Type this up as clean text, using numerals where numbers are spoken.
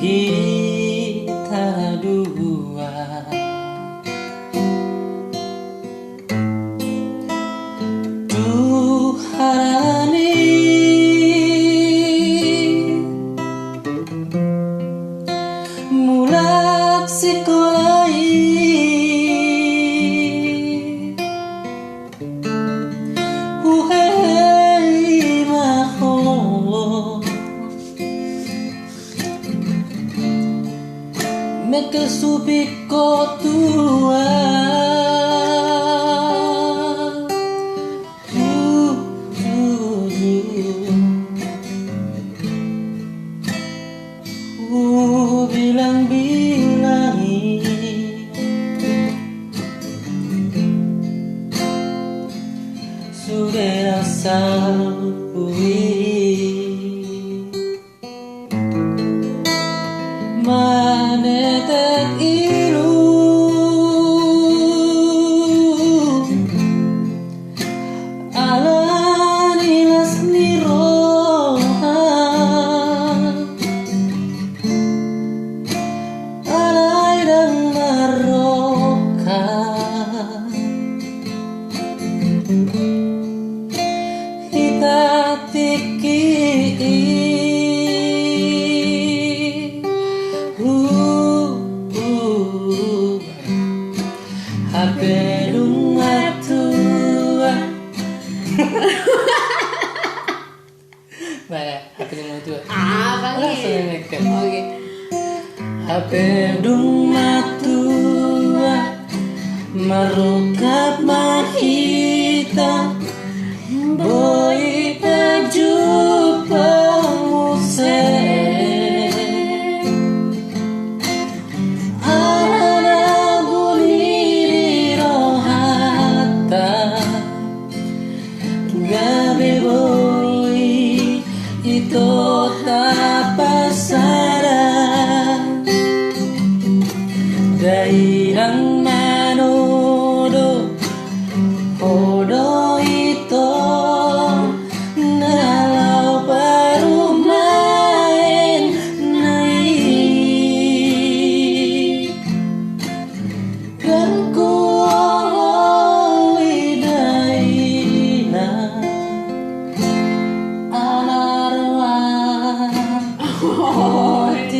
kita dua. Tuharani mulak sekolai uhei maho meke subiko tua bilang-bilangi sudah salpui manetek ilu alani lasni roha alai dan maroka kita tiki Habedung atua Baik, habedung atua langsung nekat. Oke. Habedung atua marokap mahita boy baju pengusir gabe boy ito tapasaran dairang manodo hodo ito nalau baru main naik kan ku Oh,